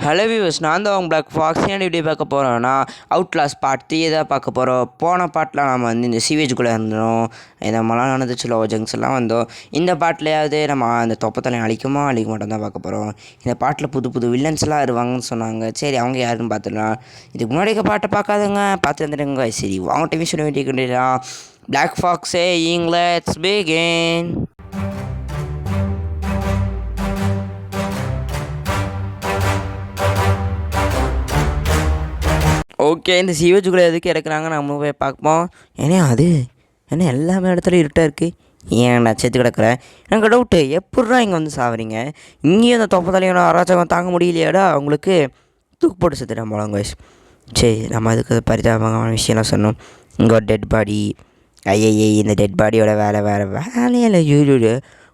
Hello viewers, நான் தான் உங்கள் பிளாக் ஃபாக்ஸ். ஏன் இப்படி பார்க்க போகிறோன்னா அவுட்லாஸ் பார்ட் 3 தான் பார்க்க போகிறோம். போன பாட்டில் நம்ம வந்து இந்த சீவேஜுக்குள்ளே இருந்தோம், இந்த மழை நடந்துச்சு, லோ ஜங்ஸ்லாம் வந்தோம். இந்த பாட்டிலையாவது நம்ம அந்த தொப்பத்தலையை அழிக்க மாட்டோம் தான் பார்க்க போகிறோம். இந்த பாட்டில் புது புது வில்லன்ஸ்லாம் வருவாங்கன்னு சொன்னாங்க. சரி, அவங்க யாருன்னு பார்த்துடலாம். இதுக்கு முன்னாடி பாட்டை பார்க்காதுங்க, பார்த்து வந்துடுங்க. சரி, வாங்க டிவி சொல்ல வேண்டிய பிளாக் ஃபாக்ஸே லெட்ஸ் பிகின். ஓகே, இந்த சீவேஜுக்குள்ளே எதுக்கு இறக்குறாங்க நம்ம போய் பார்ப்போம். ஏன்னா அது ஏன்னா எல்லாமே இடத்துல இருட்டாக இருக்குது. ஏன் நான் செத்து கிடக்குறேன். எனக்கு டவுட்டு, எப்பட்றா இங்கே வந்து சாவறீங்க? இங்கேயும் அந்த தொப்பத்தலையோட அராஜகம் தாங்க முடியலையாடா அவங்களுக்கு? தூக்கு போட்டு செத்துட்டேன் போலங்க. சரி, நம்ம அதுக்கு பரிதாபமான விஷயம்லாம் சொன்னோம். இங்கே ஒரு டெட் பாடி. ஐயே, இந்த டெட் பாடியோட வேலையே இல்லை. யூ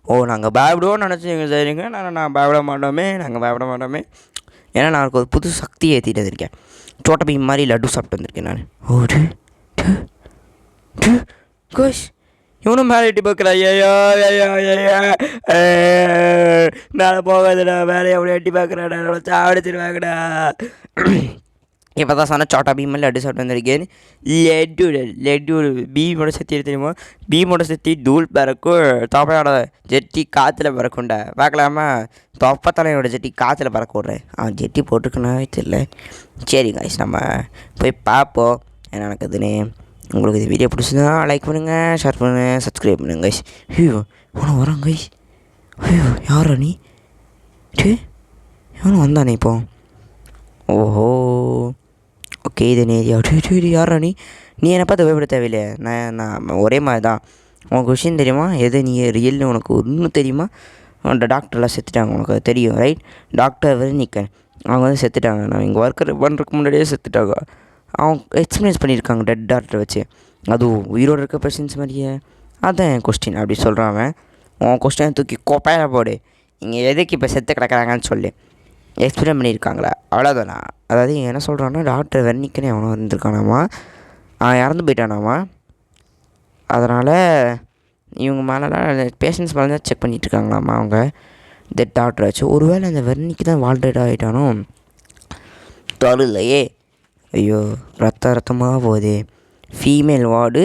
ஓ, நாங்கள் பயப்படுவோம்னு நினச்சிங்க. சரிங்க, நான் பயப்பட மாட்டோமே. ஏன்னா நான் ஒரு புது சக்தி ஏற்றிட்டு வந்திருக்கேன். சோட்டா பீம் மாதிரி லட்டு சாப்பிட்டு வந்திருக்கேன் நான். ஓடு கோஷ், இவனும் மேலே எட்டி பார்க்குறா. மேலே போகாதுடா, மேலே எவ்வளோ எட்டி பார்க்குறாடா, சாப்பிடுச்சிருவாங்கடா. இப்போ தான் சொன்னால் சோட்டா பீம் மாதிரி லட்டு சாப்பிட்டு வந்திருக்கேன். லட்டு பீமோட சக்தி தெரியுமா? பீமோட சக்தி தூள் பறக்கும், தொப்பையோட ஜெட்டி காற்றுல பறக்கும்டா. பார்க்கலாமா? தொப்பத்தலையோட ஜெட்டி காற்றுல பறக்க விட்றேன். அவன் ஜெட்டி போட்டிருக்கனாவே தெரியல. சரி கைஸ், நம்ம போய் பார்ப்போம் என்ன நடக்குதுன்னு. உங்களுக்கு இது வீடியோ பிடிச்சதுன்னா லைக் பண்ணுங்கள், ஷேர் பண்ணுங்கள், சப்ஸ்கிரைப் பண்ணுங்கள் கைஸ். ஐயோ, இவனை வரான் கைஸ். ஐயோ, யாரா நீ? எவனும் வந்தானே இப்போ. ஓஹோ, ஓகே, இது நேரியா. யாரா நீ? என்னை பார்த்து பயப்பட தேவையில்லையே. நான் ஒரே மாதிரி தான். உனக்கு விஷயம் தெரியுமா? எது நீ ரியல்னு உனக்கு ஒன்றும் தெரியுமா? அவன்கிட்ட டாக்டர்லாம் செத்துட்டாங்க, உனக்கு அது தெரியும் ரைட்? டாக்டர் வெர்னிக்கன் அவங்க வந்து செத்துட்டாங்க. நான் இங்கே ஒர்க்கர் பண்ணுறதுக்கு முன்னாடியே செத்துட்டாங்க. அவங்க எக்ஸ்பீரியன்ஸ் பண்ணியிருக்காங்க டெட் டாக்டர் வச்சு. அதுவும் உயிரோடு இருக்க பேஷன்ஸ் மாதிரியே. அதான் என் கொஸ்டின். அப்படி சொல்கிறான் அவன். உன் கொஸ்டினை தூக்கி கோப்பையில போடு. இங்கே எதுக்கு இப்போ செத்து கிடக்கிறாங்கன்னு சொல்லி எக்ஸ்பிளைன் பண்ணியிருக்காங்களா, அவ்வளோதானா? அதாவது என்ன சொல்கிறான்னா, டாக்டர் வெர்னிக்கனே அவனை வந்துருக்கானாமா, அவன் இறந்து போயிட்டானாமா. அதனால் இவங்க மேலெலாம் பேஷண்ட்ஸ் மேலே தான் செக் பண்ணிகிட்ருக்காங்களாம்மா அவங்க டெட் டாக்டர் வச்சு. ஒருவேளை அந்த வெர்னிக்கு தான் வால்டட் ஆகிட்டானோ தொழிலையே. ஐயோ, ரத்தமாக போகுது. ஃபீமேல் வார்டு,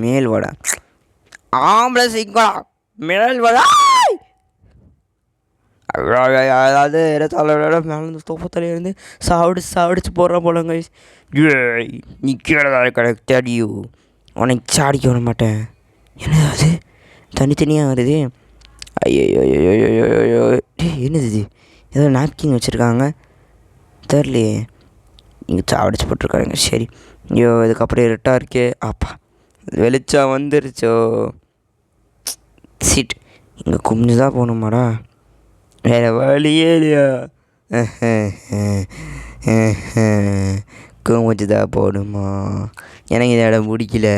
மேல் வார்டா? ஆம்பளை சிங்களா, மேல் வார்டா? அதாவது இடத்தாளோட மேலே தொப்பத்தலையிலேருந்து சாவடிச்சு போடுறான் போலங்க. நீ கீழே கணக்கு தேடியோ, உனக்கு சாடிக்க விட மாட்டேன். என்னது அது தனித்தனியாக வருது? ஐயோ, என்னது இது? ஏதோ நாப்கின் வச்சுருக்காங்க தெரியலையே. இங்கே சாவடிச்சு போட்டிருக்காங்க. சரி, ஐயோ, இதுக்கப்புறம் இருட்டாக இருக்கே. அப்பா, வெளிச்சம் வந்துருச்சோ. சீட், இங்கே குமிஞ்சு தான் போகணுமாடா, வேறு வழியே இல்லையா? குமிச்சு தான் போகணுமா? எனக்கு இந்த இடம் பிடிக்கல.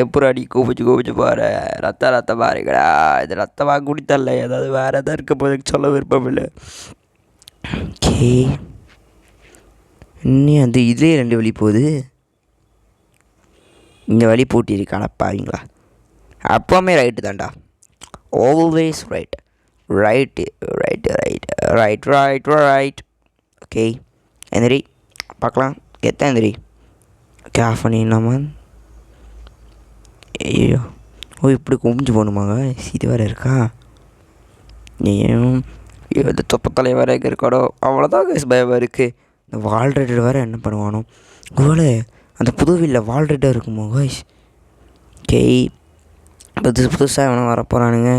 எப்போ அடி கூப்பிச்சு பாரு. ரத்தம் பாருங்கடா. இது ரத்தமாக குடித்தரல, ஏதாவது வேறு எதாவது இருக்க போதுக்கு சொல்ல விருப்பம் இல்லை. ஓகே, இன்னும் அந்த இதுலேயே 2 வழி போகுது. இந்த வழி பூட்டியிருக்கான பாருங்களா? அப்போவுமே ரைட்டு தான்டா, ஆல்வேஸ் ரைட். ரைட். ஓகே, எந்திரி பார்க்கலாம். கெத்தான் எந்திரி. ஓகே, ஆஃப் பண்ணிடலாமா? ஐயோ, ஓ, இப்படி குமிஞ்சு போகணுமாங்க? இது வேறு இருக்கா? ஏன் இது தொப்பத்தலை வேறு இருக்காடோ? அவ்வளோதான் கைஸ் பயமாக இருக்குது. இந்த வால்ரைடர் வேறு என்ன பண்ணுவானோ? ஒருவேளை அந்த புதுவில்ல வால்ரைடர் இருக்குமோ கைஸ்? ஓகே, புதுசாக எவனும் வரப்போகிறானுங்க.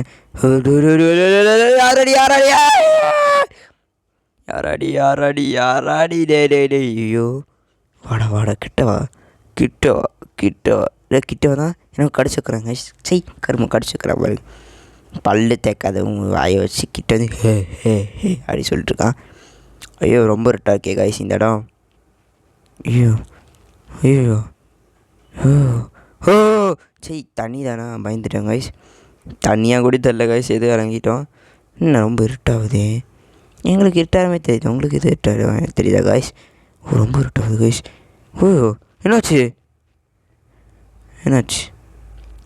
யாராடி டே. ஐயோ, வாடா கிட்ட வா தான் எனக்கு கடிச்சு வைக்கிறாங்க. சரி, கரும்பு கடிச்சு வைக்கிறான் பாரு. பல்லு தேக்காத வாயை வச்சு கிட்ட வந்து ஹே அப்படி சொல்லிட்டுருக்கான். ஐயோ, ரொம்ப இருட்டாக இருக்கே காய்ஸ் இந்த இடம். ஐயோ ஓ, சரி, தண்ணி தானே, பயந்துட்டேன் காய்ஸ். தண்ணியாக கூட தெரில காய்ஸ், எது இறங்கிட்டோம். இன்னும் ரொம்ப இருட்டாகுது. எங்களுக்கு இருட்டாருமே தெரியுது, உங்களுக்கு இது இருட்டாரு தெரியுதா காய்ஸ்? ஓ, ரொம்ப இருட்டாகுது காய்ஸ். ஓ, என்னாச்சு?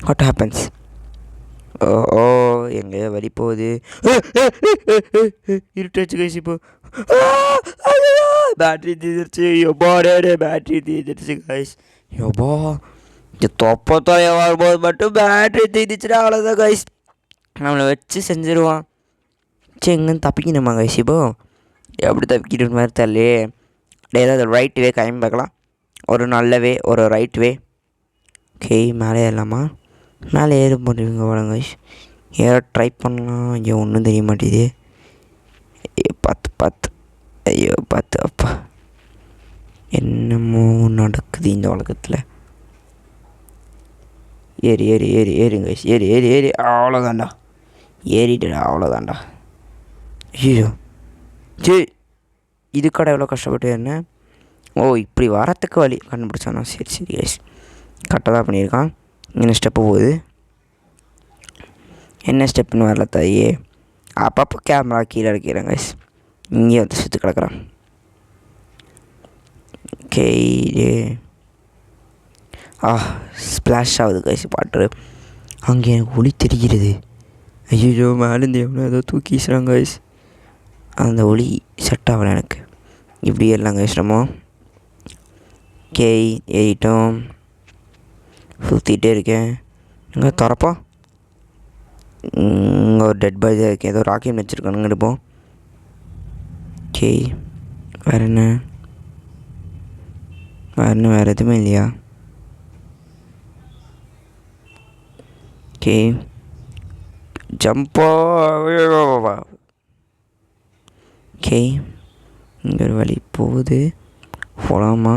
What happens? ஓ, எங்கேயோ வழி போகுது. இருட்டாச்சு கைஸ் இப்போ. பேட்ரி தீர்ந்துருச்சு எப்பா டே பேட்ரி தீர்ந்துருச்சு கைஸ் எப்பா இந்த தொப்பத்தோய வரும்போது மட்டும் பேட்ரி தீர்ந்துச்சுன்னா அவ்வளோதான் கைஸ் நம்மளை வச்சு செஞ்சிருவான். சரி எங்கேருந்து தப்பிக்கணுமா கைஸ் இப்போ எப்படி தப்பிக்கிட்டு மாதிரி தெரியலையே. ஏதாவது ரைட் வே கிளம்பி பார்க்கலாம். ஒரு நல்ல வே ஒரு ரைட் வே. ஓகே மேலே ஏறலாமா? மேலே ஏற போட்டுருவீங்க வாங்க கைஸ். ஏற ட்ரை பண்ணலாம். ஐயோ ஒன்றும் தெரிய மாட்டேது. பார்த்து ஐயோ பார்த்து அப்பா என்னமோ நடக்குது இந்த உலகத்தில். ஏறுங்க கைஸ் ஏறி அவ்வளோதாண்டா ஏறிட்டுடா அவ்வளோதாண்டா. ஐயோ சரி இது கடை எவ்வளோ கஷ்டப்பட்டு என்ன. ஓ இப்படி வரத்துக்கு வழி கண்டுபிடிச்சானா. சரி கைஸ் கரெக்டாக தான் பண்ணியிருக்கான். என்ன ஸ்டெப்பு போகுது என்ன ஸ்டெப்புன்னு வரல தாயே. அப்பப்போ கேமரா கீழே இருக்கிறேன் கைஸ். இங்கே வந்து சுற்றி கிடக்குறான். ஓகே ஸ்ப்ளாஷ் ஆகுது கைஸ் பாட்டு. அங்கே எனக்கு ஒளி தெரிகிறது. ஐயோ மேலேருந்து எவ்வளோ ஏதோ தூக்கி வீசுகிறாங்க கைஸ். அந்த ஒளி செட் ஆகலை எனக்கு. இப்படி ஏறலாம் கைஸ் நம்ம. ஓகே ஏறிட்டோம். சுற்றிகிட்டே இருக்கேன். இங்கே திறப்பா இங்கே ஒரு டெட் பாய் தான் இருக்குது. ஏதோ ராக்கெட் வச்சுருக்கானுங்க எடுப்போம். ஓகே வேறு என்ன வேறு எதுவுமே இல்லையா. Okay jumbo. ஓகே இங்கே ஒரு வழி போகுது போகலாமா.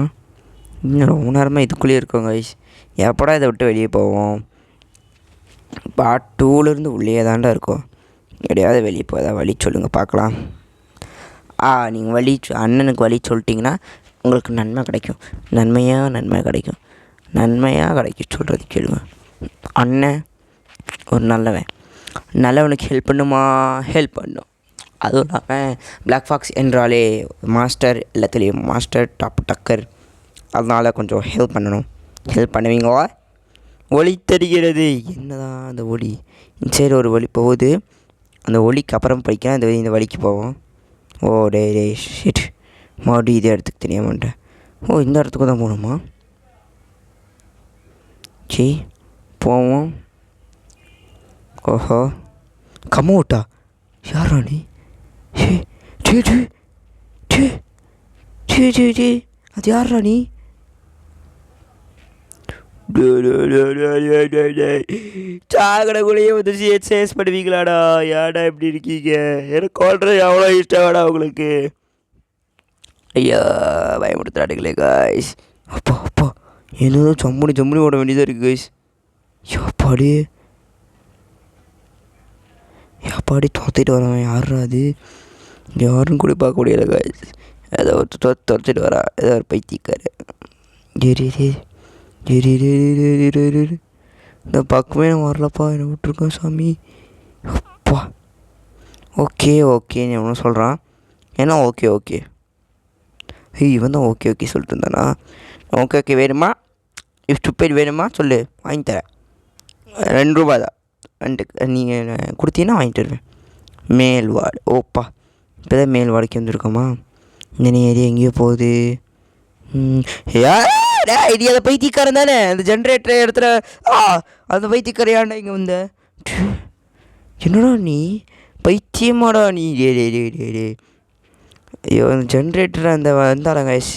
இன்னும் ரொம்ப நேரமாக இதுக்குள்ளேயே இருக்கோங்க கைஸ். எப்படா இதை விட்டு வெளியே போவோம். பார்ட் 2லேருந்து உள்ளே தாண்டா இருக்கும். எப்படியாவது வெளியே போதா வழி சொல்லுங்கள் பார்க்கலாம். நீங்கள் வழி அண்ணனுக்கு வழி சொல்லிட்டிங்கன்னா உங்களுக்கு நன்மை கிடைக்கும். நன்மை கிடைக்கும் சொல்கிறது கேளுங்க. அண்ணன் ஒரு நல்லவனுக்கு ஹெல்ப் பண்ணும். அதுவும் இல்லாமல் பிளாக் ஃபாக்ஸ் என்றாலே மாஸ்டர் எல்லாத்துலேயும் மாஸ்டர் டாப் டக்கர். அதனால் கொஞ்சம் ஹெல்ப் பண்ணுவீங்களா. ஒளி தெரிகிறது. என்னதான் அந்த ஒளி சரி ஒரு வழி போகுது. அந்த ஒளிக்கு அப்புறம் படிக்கலாம். இந்த வழிக்கு போவோம். ஓ டே ஷிட் மறுபடியும் இதே இடத்துக்கு தெரியாமட்டேன். ஓ இந்த இடத்துக்கு தான் போகணுமா. சரி போவோம். ஓஹோ கம்மோட்டா யாரா நீ. அது யாரா நீ. சாகடக்குள்ளேயே வந்து சேஸ் பண்ணுவீங்களாடா. ஏடா இப்படி இருக்கீங்க. எனக்கு கொள்றது எவ்வளோ இஷ்டமாடா உங்களுக்கு. ஐயா பயமுடுத்துறாடுங்களே காய்ஸ். அப்பா என்னதோ ஜம்முனி ஓட வேண்டியதாக இருக்குது காய்ஸ். எப்பாடி துரத்திட்டு வரவன் யாரா அது. யாருன்னு கூட பார்க்க முடியல காய்ஸ். ஏதோ ஒரு துரத்திட்டு வரா. ஏதோ ஒரு பைத்தியக்காரு. இந்த பக்கமே நான் வரலப்பா. என்னை விட்டுருக்கேன் சாமி. அப்பா ஓகே நீ ஒன்றும் சொல்கிறான். ஏன்னா ஓகே இவன் தான் ஓகே சொல்லிட்டு இருந்தானா. ஓகே வேணுமா ஸ்டூபிட் வேணுமா சொல்லு வாங்கி தரேன். 2 ரூபா தான். நீங்கள் கொடுத்தீங்கன்னா வாங்கிட்டு வருவேன். மேல்வாடு ஓப்பா இப்போ தான் மேல்வாடுக்கு வந்துருக்கோமா. இந்த ஏரியா எங்கேயோ போகுது. இது அதை பைத்தியக்காரன் தானே. அந்த ஜென்ரேட்டர் இடத்துல அந்த பைத்தியக்காரையாண்டா இங்கே வந்த. என்னடா நீ பைத்தியமாடா நீ. டே ஐயோ அந்த ஜென்ரேட்டர் அந்த வந்தாலும் காய்ஸ்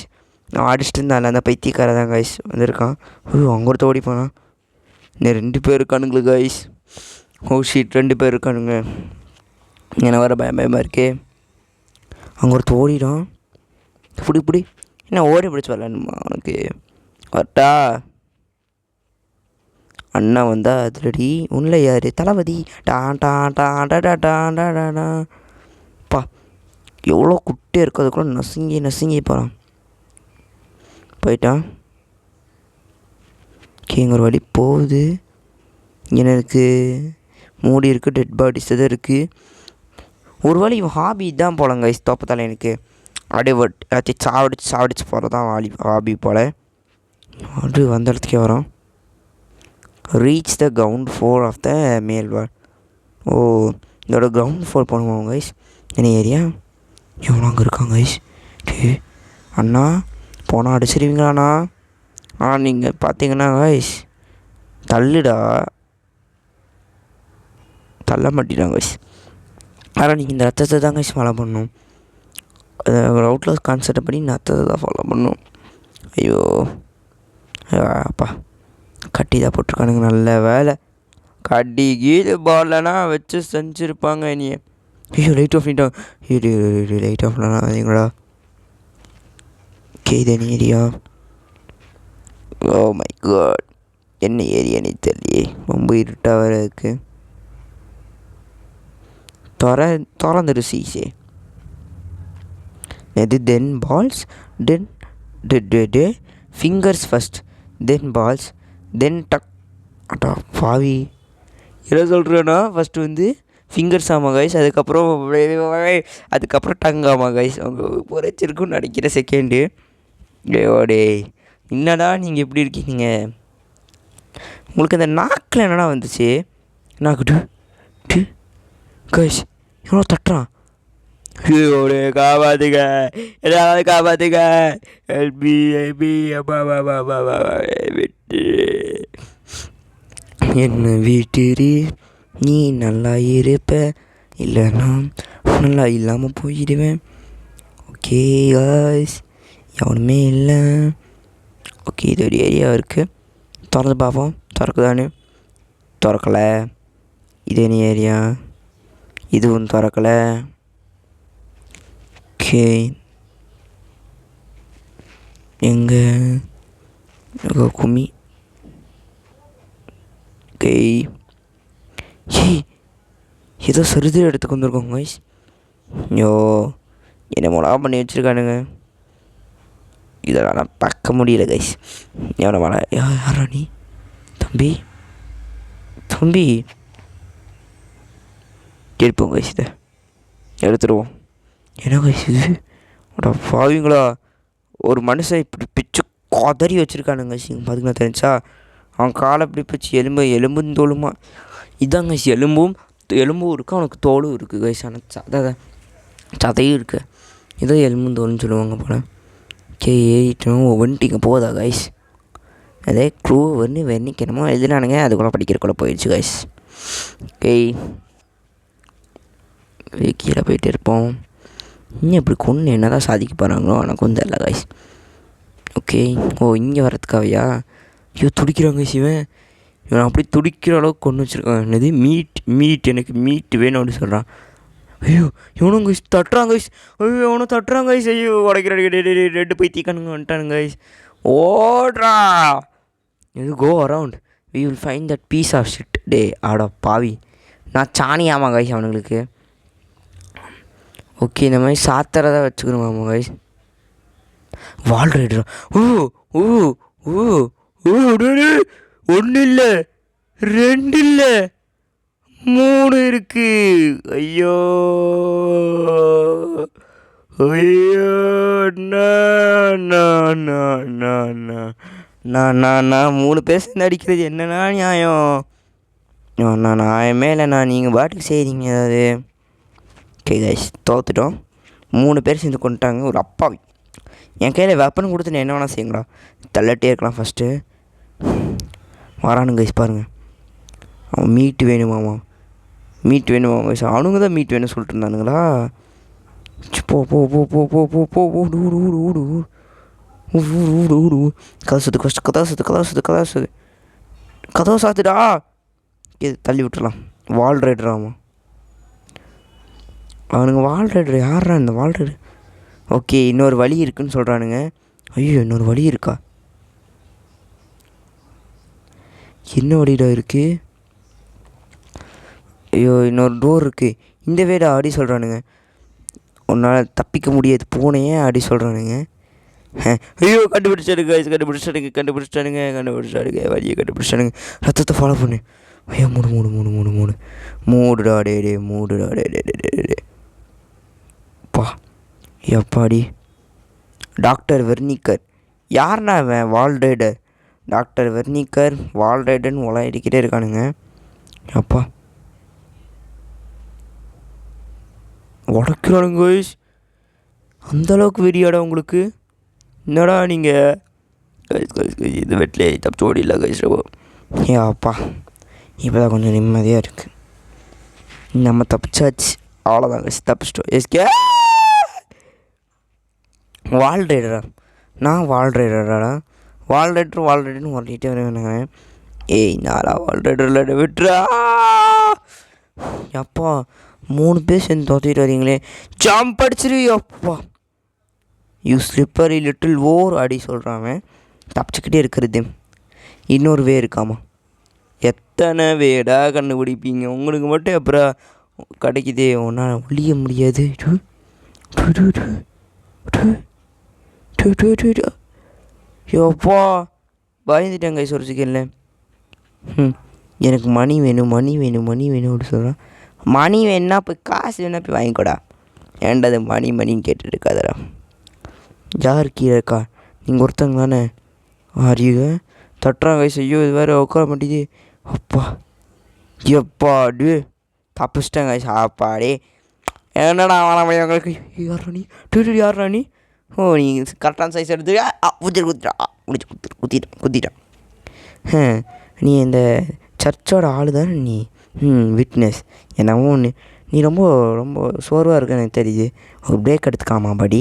நான் அடிச்சுட்டு இருந்தால அந்த பைத்தியக்கார தான் காய்ஸ் வந்திருக்கான். அங்கே ஒருத்த ஓடி போனான். இன்னும் 2 பேர் இருக்கானுங்களு காய்ஸ். ஷீட் 2 பேர் இருக்கானுங்க. எனக்கு வர பயமாக இருக்கே. அங்கே ஒருத்த ஓடிடான். இப்படி என்ன ஓடி பிடிச்சி வரலானுமா உனக்கு வரட்டா. அண்ணா வந்தா அதுலடி உன்னில் யார் தளபதி. டான்ப்பா எவ்வளோ குட்டியாக இருக்கும். அதுக்குள்ள நசுங்கி போயிட்டான். இங்கே ஒரு வழி போகுது. இங்கே இருக்குது மூடி இருக்குது. டெட் பாடிஸ் தான் இருக்குது. ஒரு வழி இவன் ஹாபி தான் போலங்க தோப்பத்தால் எனக்கு அப்படியே எல்லாத்தையும் சாவடிச்சு போகிறது தான் ஹாபி போல். அது வந்த இடத்துக்கே வரோம். Reach the ground floor of the மேல்வார்ட். இதோட கிரவுண்ட் ஃப்ளோர் பண்ணுவோம் கைஸ். என்ன ஏரியா எவ்வளோ அங்கே இருக்காங்க கைஸ். அண்ணா போனால் அடிச்சிருவீங்களாண்ணா? நீங்கள் பார்த்தீங்கன்னா கைஸ் தள்ளுடா, தள்ள மாட்டேறாங்க கைஸ். ஆனால் நீங்கள் இந்த ரத்தத்தை தான் கைஸ் ஃபாலோ பண்ணணும். அவுட்லாஸ் கான்செப்டை பண்ணி இந்த ரத்தத்தை தான் ஃபாலோ பண்ணணும். ஐயோ அப்பா, கட்டி தான் போட்டிருக்கானுங்க. நல்ல வேலை, கட்டி கீழே பாடலனா வச்சு செஞ்சுருப்பாங்க நீ. ஐயோ லைட் ஆஃப் பண்ணிட்டாங்க. ஐயோ லைட் ஆஃப் பண்ணா அதீங்களா? கேதனி ஏரியா. ஓ மை காட், என்ன ஏரியானே தெரியலையே, ரொம்ப இருட்டாக வேறு இருக்குது. திறந்துரு சீசே. எது தென் பால்ஸ், தென் டே ஃபிங்கர்ஸ் ஃபஸ்ட், தென் பால்ஸ், தென் டக். அட்டா பாவி, என்ன சொல்கிறேன்னா ஃபஸ்ட்டு வந்து ஃபிங்கர்ஸ் ஆமாம் கைஸ், அதுக்கப்புறம் டங் ஆமாம் கைஸ். அவங்க புரைச்சிருக்குன்னு நினைக்கிற செகண்டு. டே என்னடா நீங்கள் எப்படி இருக்கீங்க? உங்களுக்கு அந்த நாக்கில் என்னடா வந்துச்சு? நாக்கு டு கைஸ் எவ்வளோ தட்டுறான். ஐயோடே காப்பாத்துங்க, ஏதாவது காப்பாத்துங்க, விட்டு என்ன வீட்டுரு, நீ நல்லா இருப்ப, இல்லைன்னா நல்லா இல்லாமல் போயிடுவேன். ஓகே காய்ஸ், எவனுமே இல்லை. ஓகே, இது ஒரு ஏரியா இருக்குது. திறந்து பார்ப்போம், திறக்குதானு. திறக்கலை. இது என்ன ஏரியா? இதுவும் திறக்கலை. ஓகே, எங்கே கும்மி? ஓகே, ஏதோ சருது இடத்துக்கு வந்திருக்கோங்க கைஸ். ஐயோ என்ன மொளகா பண்ணி வச்சுருக்கானுங்க, இதெல்லாம் பார்க்க முடியல கைஸ். எவனை மழை? யாரா நீ? தம்பி எடுப்போம் கைஸ், இதை எடுத்துருவோம். என்ன கைஸ் இது? அடா பாவிங்களா, ஒரு மனுஷன் இப்படி பிச்சு கதறி வச்சுருக்கானுங்க கைஸ். இங்கே பார்த்துக்கலாம் தெரிஞ்சா, அவன் காலை இப்படி பிச்சு எலும்பும் தோலுமா. இதாங்க கைஸ், எலும்பும் இருக்குது, அவனுக்கு தோலும் இருக்குது கைஸ். ஆனால் சதையும் இருக்குது. இதோ எலும்பும் தோலுன்னு சொல்லுவாங்க போல். ஓகே, ஏறிட்டோம். ஒவ்வொன்ட்டிங்க போதா கைஸ்? அதே க்ளூ வெண்ணிக்கணுமோ எழுதினானுங்க, அதுக்குள்ளே படிக்கிறக்குள்ளே போயிடுச்சு கைஸ். ஓகே, கீழே போயிட்டு இருப்போம். இன்னும் இப்படி கொண்டு என்ன தான் சாதிக்க போகிறாங்களோ எனக்கு வந்து தெரியல கைஸ். ஓகே, இங்கே வரதுக்காவையா? ஐயோ துடிக்கிறாங்க சிவன். இவன் அப்படி துடிக்கிற அளவுக்கு கொண்டு வச்சுருக்கான். என்னது மீட் எனக்கு மீட் வேணும் அப்படின்னு சொல்கிறான். ஐயோ இவனும் கைஸ் தட்டுறாங்க கைஸ். ஐயோ இவனும் தட்டுறாங்க கைஸ். ஐயோ உடைக்கிறாங்க. ரெண்டு போய் தீக்கானுங்க வந்துட்டானுங்க கைஸ். ஓட்ரா, இது go around, we will find that piece of shit. டே ஆடா பாவி, நான் சாணி ஆமாம் கைஸ் அவனுங்களுக்கு. ஓகே, இந்த மாதிரி சாத்திரதான் வச்சுக்கணுமாமா கைஸ். வால் ரைடரா? ஒன்று இல்லை, 2 இல்லை, 3 இருக்கு. ஐயோ நான் 3 பேர் சேர்ந்து அடிக்கிறது என்னன்னா நியாயம்? நான் நியாயமே இல்லைண்ணா, நீங்கள் பாட்டுக்கு செய்கிறீங்க ஏதாவது. Okay guys, தோத்துட்டோம். 3 பேர் சேர்ந்து கொண்டுட்டாங்க. ஒரு அப்பாவி என் கையில் வெப்பன் கொடுத்து என்ன வேணால் செய்யுங்களா? தள்ளட்டே இருக்கலாம். ஃபஸ்ட்டு வரானுங்க கைஸ் பாருங்கள். அவன் மீட்டு வேணுமாமா கைஸ். அவனுங்க தான் மீட் வேணும்னு சொல்லிட்டு இருந்தானுங்களா? போ போ போ போ போ போ போ ஓடு ஓடு ஓடு ஓடு ஓடு ஓடு ஓடு. கதவை சாத்துடா. இது தள்ளி விட்டுடலாம். வால் ரைடர் ஆமாம், அவனுங்க வால் ரைடர். யாரா இந்த வால் ரைடர்? ஓகே, இன்னொரு வழி இருக்குதுன்னு சொல்கிறானுங்க. ஐயோ இன்னொரு வழி இருக்கா? என்ன வழிடா இருக்குது? ஐயோ இன்னொரு டோர் இருக்குது. இந்த வேடா ஆடி சொல்கிறானுங்க. உன்னால் தப்பிக்க முடியாது பூனையே ஆடி சொல்கிறானுங்க. ஐயோ கண்டுபிடிச்சானுங்க வழியை கண்டுபிடிச்சானுங்க. ரத்தத்தை ஃபாலோ பண்ணு. ஐயோ மூடுடா டே மூடுடா டே பா. எப்பாடி டாக்டர் வெர்னிக்கர்? யாருண்ணா அவன்? வால் ரைடர். டாக்டர் வெர்னிக்கர் வால் ரைடர்னு உலகிக்கிட்டே இருக்கானுங்க. அப்பா உடக்கிறானுங்க கைஸ். அந்தளவுக்கு வெறியாடா உங்களுக்கு? என்னடா நீங்கள் இது வெட்டிலே தப்பிச்சு ஓடிடல கைஸ். ஏ அப்பா, இப்போ தான் கொஞ்சம் நிம்மதியாக இருக்குது. நம்ம தப்பிச்சாச்சு, அவ்வளோதான் கைஸ், தப்பிச்சிட்டோம். எஸ்கே வால் ரைடரா? நான் வால் ரைடராடா? வால் ரைடர்னு ஓட்டிகிட்டே வருவேனுங்க. ஏய் நாளா வால் ரைடரில் விட்டுறா. அப்பா 3 பேர் சேர்ந்து தோற்றிட்டு வரீங்களே, ஜம்ப் அடிச்சிரு. அப்பா யூ ஸ்லிப்பரி லிட்டில் ஓர் அடி சொல்கிறான். தப்பிச்சுக்கிட்டே இருக்கிறது. இன்னொரு வே இருக்காமா? எத்தனை வேடா கண்டுபிடிப்பீங்க? உங்களுக்கு மட்டும் அப்புறம் கிடைக்குதே, ஒன்றால் ஒழிய முடியாது. யோப்பா பயந்துட்டேன் கைஸ் ஒரு செகண்ட்ல. எனக்கு மணி வேணும் அப்படி சொல்கிறான். மணி வேணுன்னா போய் காசு வேணா போய் வாங்கிக்கூடா. ஏன்டா அது மணின்னு கேட்டுட்டு இருக்காதடா. யார் கீழே இருக்கா? நீங்கள் ஒருத்தங்க தானே? அறிய தட்டுறான் கைஸ். ஐயோ இது வேறு உட்கார மாட்டேங்குது. அப்பா அடி தப்பிச்சிட்டேன் கைஸ். அப்பாடே என்னடா வாழ முடியும் உங்களுக்கு? யார் ராணி? ஓ நீங்கள் கரெக்டான சைஸ் எடுத்து குத்திட்டான். நீ இந்த சர்ச்சோட ஆள் தானே நீ? விட்னஸ் என்னவோ ஒன்று. நீ ரொம்ப ரொம்ப சோர்வாக இருக்க எனக்கு தெரியுது. ஒரு பிரேக் எடுத்துக்காமா படி.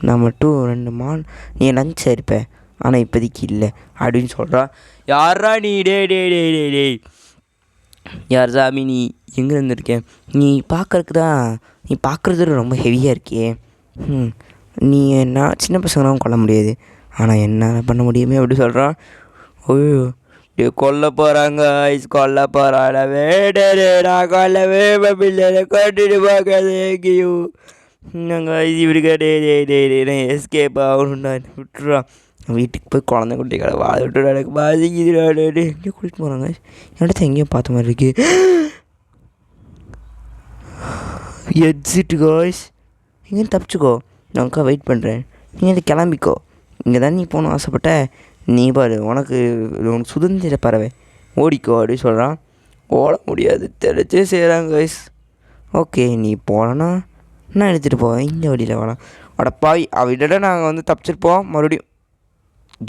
நம்ம 2 நீ லஞ்ச் இருப்ப, ஆனால் இப்போதைக்கு இல்லை அப்படின்னு சொல்கிறா. யாரா நீ? டே யார் சாமி நீ? எங்கேருந்து இருக்கேன்? நீ பார்க்குறது ரொம்ப ஹெவியாக இருக்கே. நீ என்ன சின்ன பசங்களாம் கொல்ல முடியாது, ஆனால் என்ன பண்ண முடியுமே அப்படி சொல்கிறான். ஓய்யோ டே கொல்ல போகிறாங்க நான் கொல்லவே பிள்ளை கொண்டுட்டு பார்க்காது எங்கேயும். நாங்கள் இப்படி டே எஸ்கேப் ஆகணும்டா, விட்டுறான். வீட்டுக்கு போய் குழந்தை குட்டிகளை வாழ விட்டுடா, எனக்கு பாதிக்குதுடா. எங்கேயும் கூட்டிகிட்டு போகிறாங்க. இடத்த எங்கேயும் பார்த்த மாதிரி இருக்கு. எக்ஸிட் காய்ஸ், இங்கேருந்து தப்பிச்சுக்கோ, நான் அக்கா வெயிட் பண்ணுறேன். நீ அது கிளம்பிக்கோ. இங்கே தான் நீ போகணும் ஆசைப்பட்ட. நீ பாரு, உனக்கு சுதந்திர பறவை, ஓடிக்கோ அப்படின்னு சொல்கிறான். ஓட முடியாது தெரிச்சே செய்கிறாங்க கைஸ். ஓகே நீ போகலன்னா நான் எடுத்துகிட்டு போவேன். இந்த வழியில் வேணாம். அடப்பாய் அவட நாங்கள் வந்து தப்பிச்சிருப்போம் மறுபடியும்.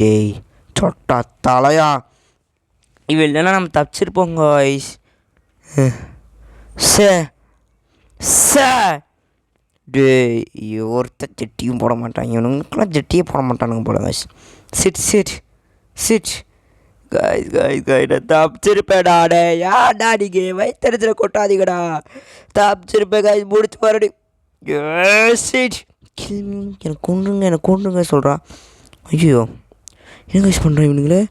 டேய் சொட்டா தலையா, இவ இல்லைன்னா நம்ம தப்பிச்சிருப்போம் கைஸ். டேய் ஒருத்தர் ஜெட்டியும் போட மாட்டாங்க, இவனுங்கெல்லாம் ஜெட்டியே போட மாட்டானுங்க போல கைஸ். சிட் கைஸ் தப்பிச்சிருப்பேடா. டே யாடா நீங்கள் வயிற்றுல கொட்டாதீங்கடா. தப்பிச்சிருப்பேன் கைஸ், முடிச்சு மறுபடியும். சிட் எனக்கு கொண்டுங்க சொல்கிறான். ஐயோ என்ன கைஸ் பண்ணுறேன் இவனுங்களே?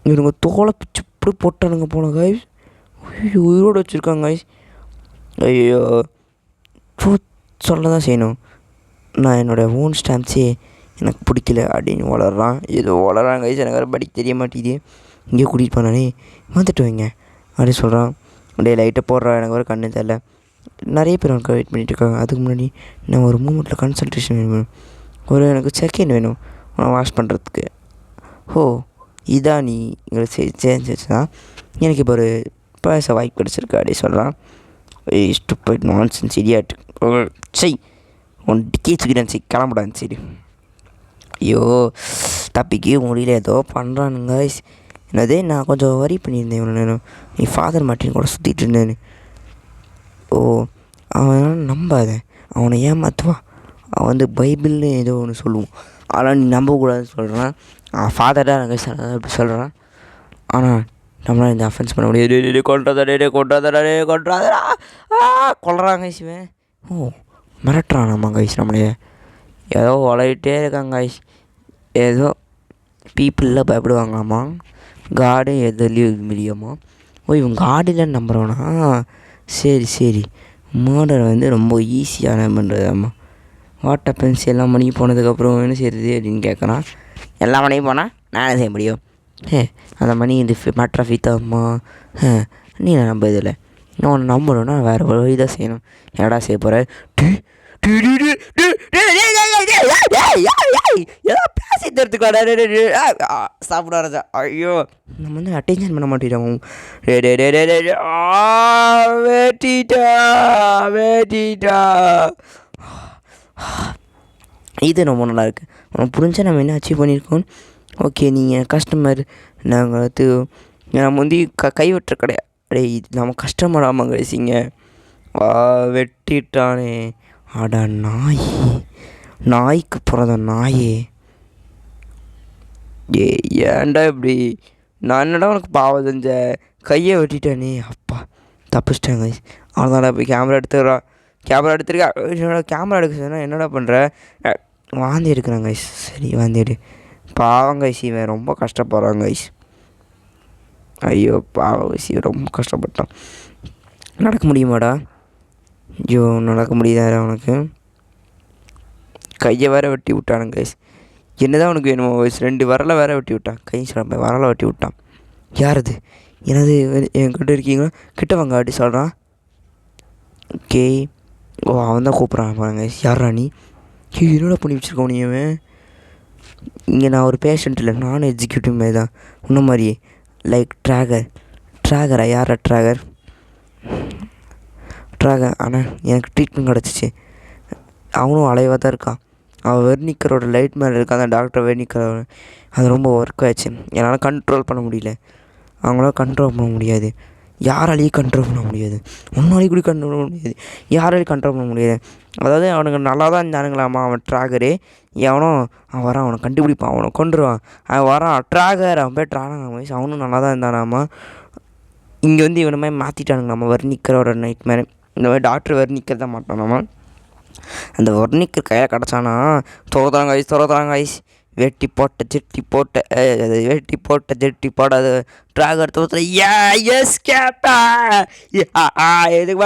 இவனுங்க தோலை பிச்சு இப்படி போட்டானுங்க போன கைஸ். ஐயோ உயிரோடு வச்சுருக்காங்க கைஸ். ஐயோ சொல்ல தான் செய்யணும். நான் என்னோடய ஓன் ஸ்டாம்ப்ஸே எனக்கு பிடிக்கல அப்படின்னு வளர்றான். ஏதோ வளரான் கைஸ், எனக்கு வேறு படிக்க தெரிய மாட்டேங்குது. இங்கேயே கூட்டிகிட்டு போனானே, வந்துட்டு வைங்க அப்படின்னு சொல்கிறான். அப்படியே லைட்டை போடுறான். எனக்கு வேறு கண்ணு தெரியல. நிறைய பேர் எனக்கு வெயிட் பண்ணிகிட்ருக்காங்க. அதுக்கு முன்னாடி நான் ஒரு மூமெண்ட்டில் கன்சன்ட்ரேஷன் வேணும். எனக்கு செகண்ட் வேணும் வாஷ் பண்ணுறதுக்கு. இதான் நீ எங்களை தான் எனக்கு இப்போ ஒரு பேச வாய்ப்பு கிடச்சிருக்கு அப்படி சொல்கிறான். Stupid nonsense இடியாட். சரி ஒன்றைக்கே தூக்கிட்டான். சரி கிளம்புடான். சரி ஐயோ தப்பிக்கவே முடியல, ஏதோ பண்ணுறானுங்க. என்னதே நான் கொஞ்சம் வரி பண்ணியிருந்தேன் இவ்வளோ நேரம். நீ ஃபாதர் மாட்டின்னு கூட சுற்றிட்டு இருந்தேன்னு. அவன் நம்பாத, அவனை ஏமாற்றுவான். அவன் வந்து பைபிள்னு ஏதோ ஒன்று சொல்லுவான், ஆனால் நீ நம்பக்கூடாதுன்னு சொல்கிறான். ஃபாதராக நாங்கள் அப்படி சொல்கிறான். ஆனால் நம்மளால் இந்த அஃபென்ஸ் பண்ண முடியாது. கொண்டாதடா கொள்றாங்க சிவன். மிரட்டுறான் நம்ம கைஸ். நம்மளே ஏதோ உழையிட்டே இருக்காங்க கைஸ். ஏதோ பீப்புளில் பயப்படுவாங்களாம்மா, காடு எதுலேயும் மிதியாமா. இவன் காடில் நம்புகிறவனா? சரி மர்டர் வந்து ரொம்ப ஈஸியான பண்ணுறதாம்மா. வாட்டர் பென்ஸ் எல்லாம் மணிக்கு போனதுக்கப்புறம் என்ன செய்கிறது அப்படின்னு கேட்குறான். எல்லா மணியும் போனால் நான் என்ன செய்ய முடியும்? அந்த மணி இது மேட்ரு ஆஃப் வித்தாம்மா. நீ நான் நம்பதில்லை. நான் ஒன்று நம்பணும்னா வேறு வழி தான் செய்யணும். என்னடா செய்ய போகிறேன்? ஏதோ பேசி தரத்துக்கு சாப்பிட வரதா? ஐயோ நம்ம வந்து அட்டென்ஷன் பண்ண மாட்டேங்கிறோம். வேட்டிட்டா இது ரொம்ப நல்லாயிருக்கு. உனக்கு புரிஞ்சால் நம்ம என்ன அச்சீவ் பண்ணியிருக்கோம். ஓகே, நீங்கள் கஸ்டமர், நாங்கள் நம்ம வந்து கை வெட்டுற கிடையாது. இது நம்ம கஸ்டமராமல் கழிச்சிங்க. வெட்டிட்டானே. அட நாய், நாய்க்கு பிறந்த நாயே. ஏன்டா இப்படி? நான் என்னடா உனக்கு பாவம் செஞ்சேன்? கையை வெட்டிட்டானே. அப்பா தப்பிச்சிட்டாங்க. அவ்வளோதான்டா, போய் கேமரா எடுத்துக்கிறா. கேமரா எடுத்துருக்கா. கேமரா எடுக்க சொன்னால் என்னடா பண்ணுற? வாந்தி எடுக்கிறாங்க கைஸ். சரி, வாந்தி எடு. பாவம் கைஸ், இவன் ரொம்ப கஷ்டப்படுறாங்க கைஸ். ஐயோ பாவம் கைஸ், இவன் ரொம்ப கஷ்டப்பட்டான். நடக்க முடியுமாடா? ஐயோ, நடக்க முடியுதா அவனுக்கு? கையை வேற வெட்டி விட்டானுங்க கைஸ். என்னதான் அவனுக்கு வேணுமோ கைஸ்? 2 விரலை வேற வெட்டி விட்டான். கை சொல்ல விரலை வெட்டி விட்டான். யார் அது? எனது என்கிட்ட இருக்கீங்களா? கிட்ட வாங்க அப்படி சொல்கிறான். ஓகே. ஓ, அவன் தான் கூப்பிட்றான் பாருங்க. யாரா நீ? என்னோட பண்ணி வச்சுருக்கோம் நீ? அவன் இங்கே நான் ஒரு பேஷண்ட் இல்லை, நானும் எக்ஸிக்யூட்டிவ் மாதிரி தான் உன்ன மாதிரியே. லைக் ட்ராகரா? யாரா ட்ராகர்? ஆனால் எனக்கு ட்ரீட்மெண்ட் கிடச்சிச்சு. அவனும் அலைவாக தான் இருக்கான். அவன் வெர்னிக்கரோட லைட் மேலே இருக்கான். அந்த டாக்டர் வெர்னிக்கர் அது ரொம்ப ஒர்க் ஆச்சு. என்னால் கண்ட்ரோல் பண்ண முடியல. அவங்களால கண்ட்ரோல் பண்ண முடியாது. யாராலையும் கண்ட்ரோல் பண்ண முடியாது. ஒன்னாலையும் கூட கண்ட்ரோல் பண்ண முடியாது. யாராலையும் கண்ட்ரோல் பண்ண முடியாது. அதாவது அவனுக்கு நல்லா தான் இருந்தானுங்களாம்மா. அவன் ட்ராகரு எவனோ அவன் வரான், அவனை கண்டுபிடிப்பான், அவனை கொண்டுருவான். அவன் வரான் ட்ராகர், அவன் பேர் ட்ராகர் வயசு. அவனும் நல்லா தான் இருந்தானாம்மா. இங்கே வந்து இவனை மாதிரி மாற்றிட்டானுங்களாம்மா. வெர்னிக்கரோட நைட் மேலே இந்த மாதிரி டாக்டர் வெர்னிக்கர் தான் மாட்டானாம்மா. அந்த வெர்னிக்கர் கையில் கிடச்சானா துறதாங்க ஐஸ். வெட்டி போட்ட ஜெட்டி போட்ட அது ட்ராகர் தோத்துல. எஸ் கேட்டா எதுக்கு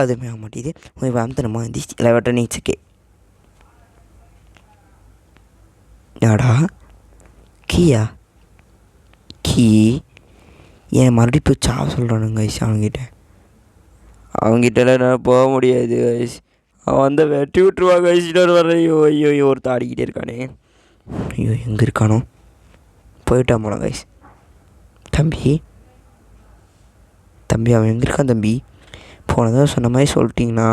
எதுவுமே ஆக மாட்டேது. அமுத்தனமா இல்லை வெட்ட நீச்சக்கே. யாடா கீயா? கீ ஏன் மறுபடியும் போய் சாவ சொல்கிறானுங்க ஐஸ். அவங்ககிட்ட நான் போக முடியாது ஐஸ். அவன் வந்து வெட்டி விட்டுருவாங்க ஐசிட்டு வர. ஐயோ ஒருத்தர் ஆடிக்கிட்டே இருக்கானே. ஐயோ எங்கே இருக்கானோ? போயிட்டான் போல கைஸ். தம்பி அவன் எங்கே இருக்கான் தம்பி? போனதான் சொன்ன மாதிரி சொல்லிட்டிங்கன்னா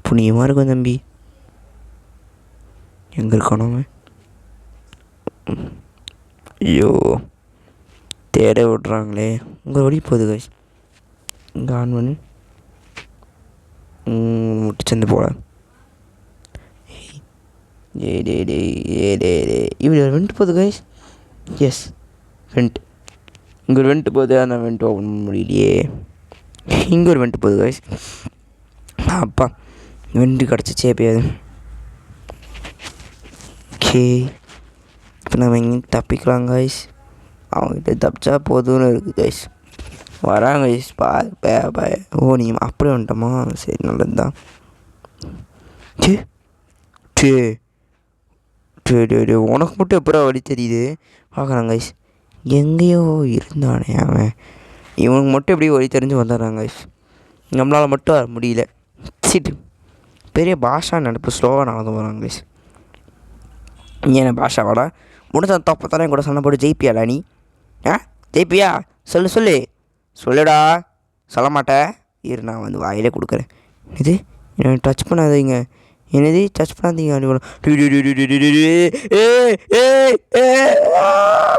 புண்ணியமாக இருக்கும் தம்பி. எங்கே இருக்கானோ அவன்? ஐயோ தேட விட்றாங்களே. உங்கள் வழி போகுது கைஸ். இங்கே ஆன் பண்ணு முட்டிச்சந்து போல. இப்படி ஒரு வெண்ட் போகுது கைஸ். S went. இங்கே ஒரு வெண்ட்டு போகுது. அந்த வெண்ட் ஓப்பன் பண்ண முடியலையே. இங்கே ஒரு வெண்ட்டு போகுது கைஸ். அப்பா வெண்ட்டு கிடச்சிச்சே எப்பயாவது. ஓகே, இப்போ நம்ம எங்கேயும் தப்பிக்கலாம் கைஸ். அவங்ககிட்ட தப்பிச்சா போதும்னு இருக்குது கைஸ். வராங்க கைஸ். பாய். ஓ நீங்கள் அப்படியே வந்துட்டோமா? சரி, நல்லது தான். உனக்கு மட்டும் எப்போ வழி தெரியுது? பார்க்குறாங்க கைஸ். எங்கேயோ இருந்தானே அவன். இவனுக்கு மட்டும் எப்படி வழி தெரிஞ்சு வந்துடுறாங்க கைஸ். நம்மளால் மட்டும் வர முடியல. சீட்டு பெரிய பாஷா நடப்பு ஸ்லோவாக நடந்து போகிறாங்க கைஸ். ஏன் பாஷாவாடா? முடிஞ்ச தப்பத்தானே கூட சண்டை போட்டு ஜெயிப்பியாடா நீ? ஜெயிப்பியா? சொல்லு சொல்லுடா. சொல்ல மாட்டேன். இரு, நான் வந்து வாயிலே கொடுக்குறேன். இது டச் பண்ணாதீங்க. என்னது டச் பண்ணாதீங்க?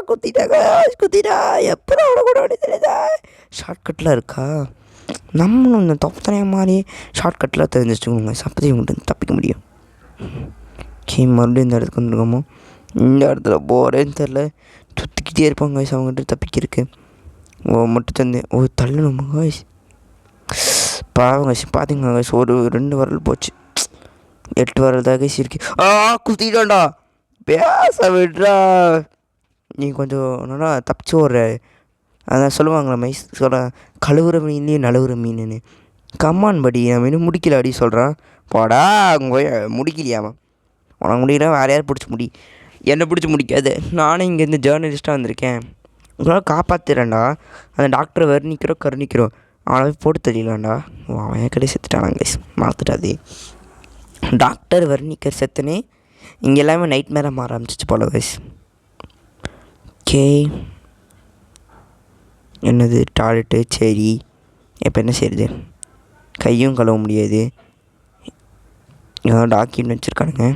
குத்திட்டா. எப்போ அவனை கூட அப்படி தெரியுதா? ஷார்ட்கட்லாம் இருக்கா? நம்மளும் இந்த தப்பத்தனையாக மாதிரி ஷார்ட்கட்லாம் தெரிஞ்சு வச்சுக்கோங்க. சப்பத்தையும் மட்டும் தப்பிக்க முடியும். மறுபடியும் இந்த இடத்துக்கு வந்துருக்கோமோ? இந்த இடத்துல போகிறேன்னு தெரில. சுற்றிக்கிட்டே இருப்பாங்க கைஸ் அவங்ககிட்ட தப்பிக்கிறதுக்கு. மட்டும் தந்து தள்ளணும் கைஸ். பாவம் கைஸ். பார்த்தீங்களா கைஸ், ஒரு 2 விரல் போச்சு. 8 விரல் தான் கைஸ் இருக்கு. குத்திட்டான்டா. பேச விட்றா. நீ கொஞ்சம் நல்லா தப்பிச்சு ஓடுற. அதான் சொல்லுவாங்களா மைஸ் சொல்ல, கழுவுற மீன்லேயே நழுவுற மீனுன்னு. கம்மான் படி, நான் இன்னும் முடிக்கல அடி சொல்கிறான். போடா அங்கே போய் முடிக்கலையாமா. உனக்கு முடியல, வேறு யார் பிடிச்சி முடி. என்னை பிடிச்சி முடிக்காது. நானும் இங்கேருந்து ஜேர்னலிஸ்ட்டாக வந்திருக்கேன். உங்களால் காப்பாற்றுறேன்டா. அந்த டாக்டரை கருணிக்கிறோம் அவனை போட்டு தெரியலாம்டா. அவன் என் கடை செத்துட்டான் கைஸ். மாற்றுட்டாதே. டாக்டர் வர்ணிக்கர் செத்துனே. இங்கே எல்லாமே நைட் மேலே மாற ஆரம்பிச்சிச்சு போல கைஸ். ஓகே, என்னது டாய்லெட்டு? சரி, இப்போ என்ன செய்யுது? கையும் கழுவ முடியாது. ஏதாவது டாக்குமெண்ட் வச்சுருக்கானுங்க.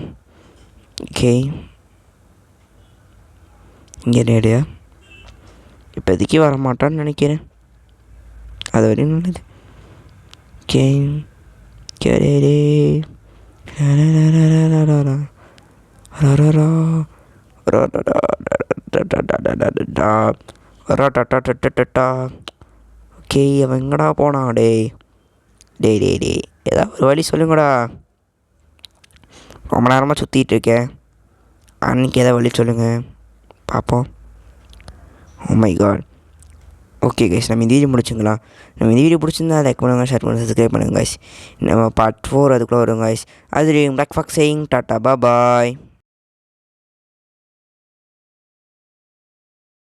ஓகே, இங்கே நேடியா இப்போதைக்கு வரமாட்டான்னு நினைக்கிறேன். அது வரையும் நல்லது. ஓகே கேரே ஓகே, அவன் எங்கடா போனான்? டேய் டேய் டேய் டேய் ஏதாவது ஒரு வழி சொல்லுங்கடா. ரொம்ப நேரமாக சுற்றிட்டு இருக்கேன். அன்றைக்கி ஏதாவது வழி சொல்லுங்கள் பார்ப்போம். Oh my God. Okay guys, நம்ம இந்த வீடியோ முடிச்சுங்களா? நம்ம இந்த வீடியோ பிடிச்சிருந்தா லைக் பண்ணுங்கள், ஷேர் பண்ணுங்கள், சப்ஸ்கிரைப் பண்ணுங்கள் கைஸ். நம்ம பார்ட் 4 அதுக்குள்ளே வரும் கைஸ். அது ப்ளாக் ஃபாக்ஸ் சேயிங் டாட்டா பாய்.